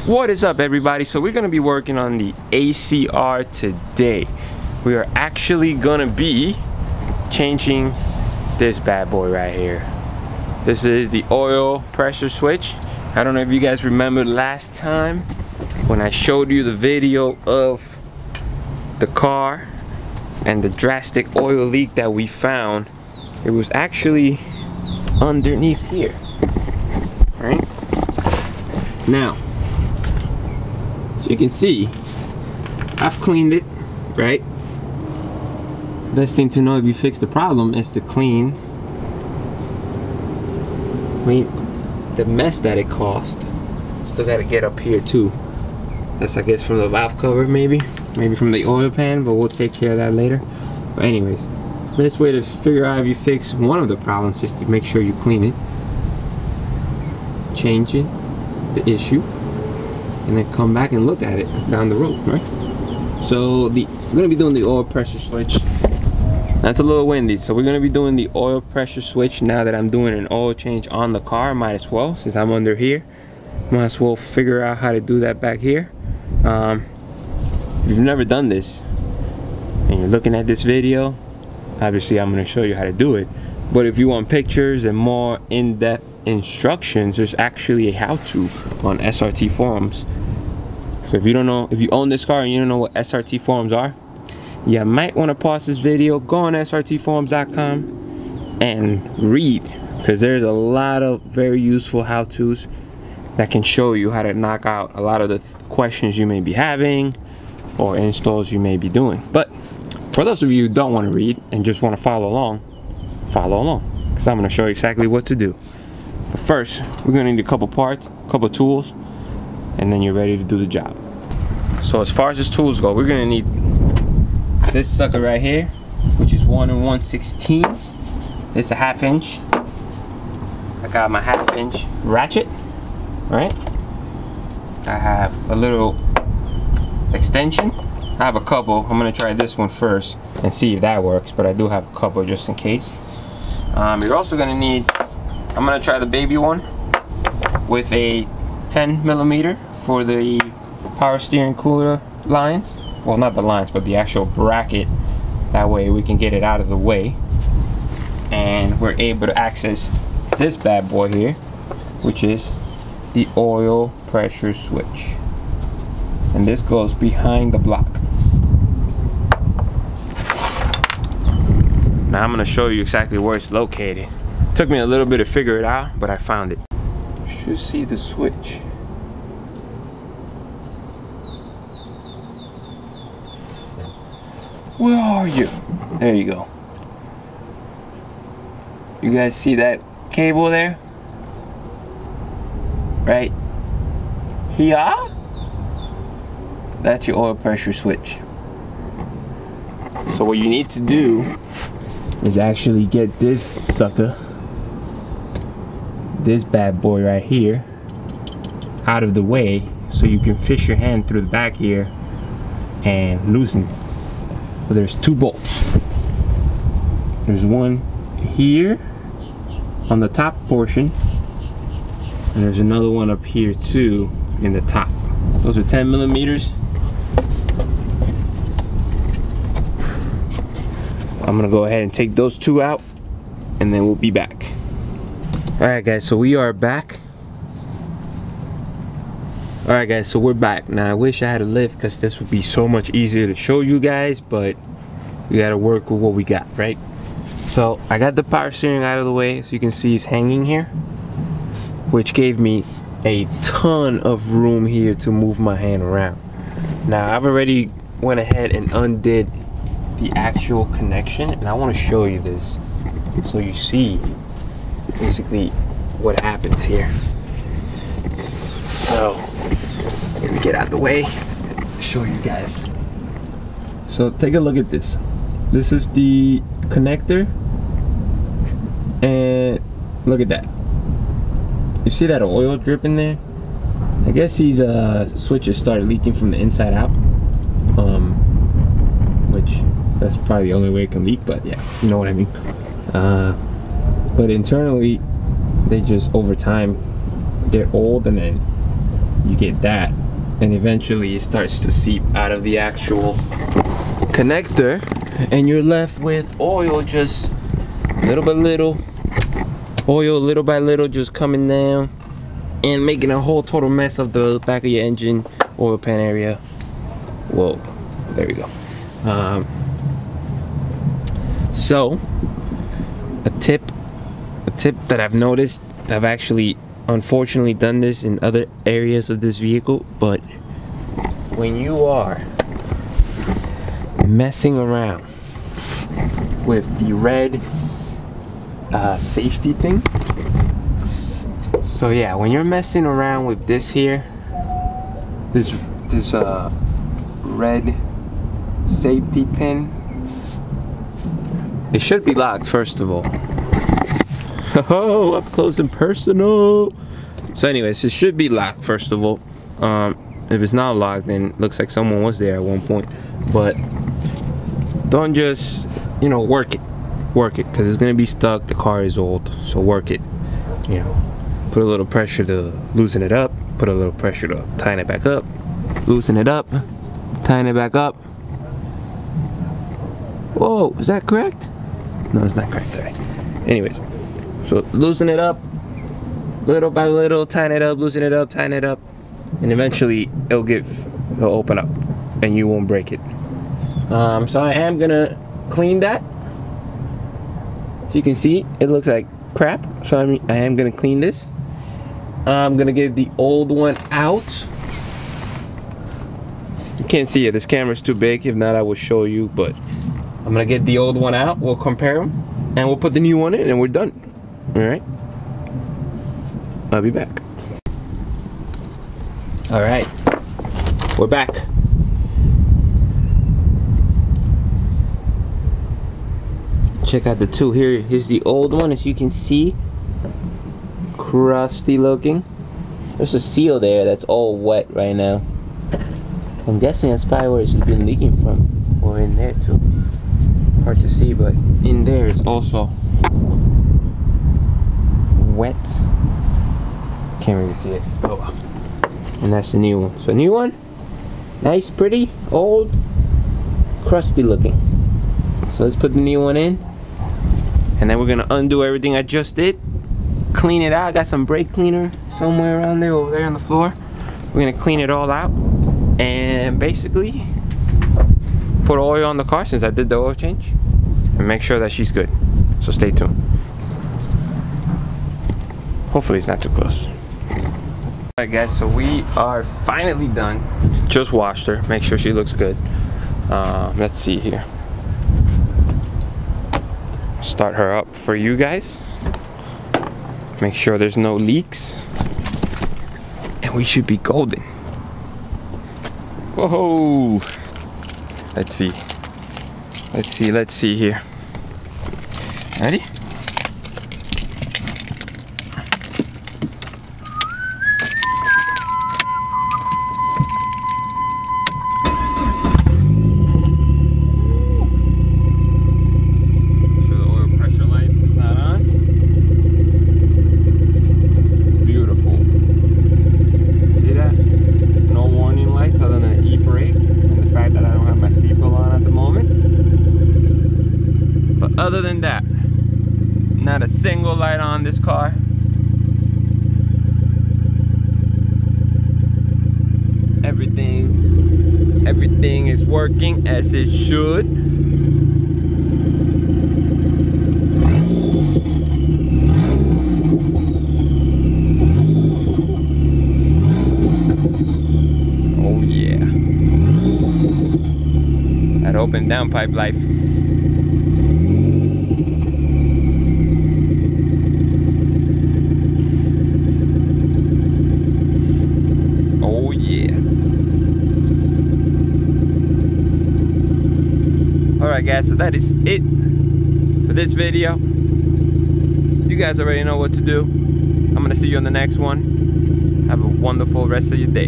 What is up, everybody? So we're gonna be working on the ACR today. We are actually gonna be changing this bad boy right here. This is the oil pressure switch. I don't know if you guys remember last time when I showed you the video of the car and the drastic oil leak that we found. It was actually underneath here, right? Now, as you can see, I've cleaned it, right? Best thing to know if you fix the problem is to clean the mess that it caused. Still gotta get up here too. That's, I guess, from the valve cover, maybe from the oil pan, but we'll take care of that later. But anyways, best way to figure out if you fix one of the problems is to make sure you clean it, change it, the issue, and then come back and look at it down the road, right? So we're gonna be doing the oil pressure switch. That's a little windy, so we're gonna be doing the oil pressure switch now that I'm doing an oil change on the car. Might as well, since I'm under here, might as well figure out how to do that back here. If you've never done this and you're looking at this video, obviously I'm gonna show you how to do it. But if you want pictures and more in-depth instructions, there's actually a how-to on SRT forums. So if you don't know, if you own this car and you don't know what SRT forums are, you might want to pause this video, go on srtforums.com and read, because there's a lot of very useful how-tos that can show you how to knock out a lot of the questions you may be having or installs you may be doing. But for those of you who don't want to read and just want to follow along, because I'm going to show you exactly what to do. But first, we're going to need a couple parts, a couple tools, and then you're ready to do the job. So as far as these tools go, we're going to need this sucker right here, which is 1 1/16. It's a 1/2 inch. I got my 1/2 inch ratchet, right? I have a little extension. I have a couple. I'm going to try this one first and see if that works, but I do have a couple just in case. You're also going to need, I'm gonna try the baby one with a 10mm for the power steering cooler lines. Well, not the lines, but the actual bracket. That way we can get it out of the way. And we're able to access this bad boy here, which is the oil pressure switch. And this goes behind the block. Now I'm gonna show you exactly where it's located. Took me a little bit to figure it out, but I found it. You should see the switch. Where are you? There you go. You guys see that cable there? Right here? That's your oil pressure switch. So what you need to do is actually get this sucker, this bad boy right here, out of the way so you can fish your hand through the back here and loosen it. So there's 2 bolts. There's one here on the top portion, and there's another one up here too in the top. Those are 10mm. I'm gonna go ahead and take those 2 out and then we'll be back. Alright guys, so we are back. Alright guys, so we're back. Now I wish I had a lift because this would be so much easier to show you guys, but we gotta work with what we got, right? So I got the power steering out of the way, so you can see it's hanging here, which gave me a ton of room here to move my hand around. Now I've already went ahead and undid the actual connection, and I want to show you this so you see basically what happens here. So let me get out of the way, show you guys. So take a look at this. This is the connector, and look at that. You see that oil dripping there? I guess these switches started leaking from the inside out, which that's probably the only way it can leak, but yeah, you know what I mean. But internally, they just over time get old and then you get that, and eventually it starts to seep out of the actual connector, and you're left with oil just little by little, oil little by little just coming down and making a whole total mess of the back of your engine oil pan area. Whoa, there we go. So a tip that I've noticed, I've actually unfortunately done this in other areas of this vehicle, but when you are messing around with the red safety thing, so yeah, when you're messing around with this here, this red safety pin, it should be locked first of all. Oh, up close and personal. So anyways, it should be locked first of all. If it's not locked, then it looks like someone was there at one point. But don't just, you know, work it, because it's gonna be stuck. The car is old, so work it. You know, put a little pressure to loosen it up, put a little pressure to tighten it back up, loosen it up, tighten it back up. Whoa, is that correct? No, it's not correct. All right. Anyways, so loosen it up little by little, tighten it up, loosen it up, tighten it up, and eventually it'll open up and you won't break it. So I am gonna clean that. So you can see it looks like crap, so I am gonna clean this. I'm gonna get the old one out. You can't see it, this camera's too big. If not, I will show you, but I'm gonna get the old one out, we'll compare them, and we'll put the new one in and we're done. All right, I'll be back. All right, we're back. Check out the two here. Here's the old one, as you can see, crusty looking. There's a seal there that's all wet right now. I'm guessing that's probably where it's been leaking from, or in there too. Hard to see, but in there it's also wet. Can't really see it. Oh. And that's the new one. So new one, nice, pretty, old, crusty looking. So let's put the new one in, and then we're gonna undo everything I just did, clean it out. I got some brake cleaner somewhere around there, over there on the floor. We're gonna clean it all out and basically put oil on the car since I did the oil change, and make sure that she's good. So stay tuned. Hopefully it's not too close. Alright guys, so we are finally done. Just washed her, make sure she looks good. Let's see here. Start her up for you guys. Make sure there's no leaks. And we should be golden. Whoa! Let's see. Let's see here. Ready? Other than that, not a single light on this car. Everything is working as it should. Oh yeah. That open downpipe life. Alright guys, so that is it for this video. You guys already know what to do. I'm gonna see you on the next one. Have a wonderful rest of your day.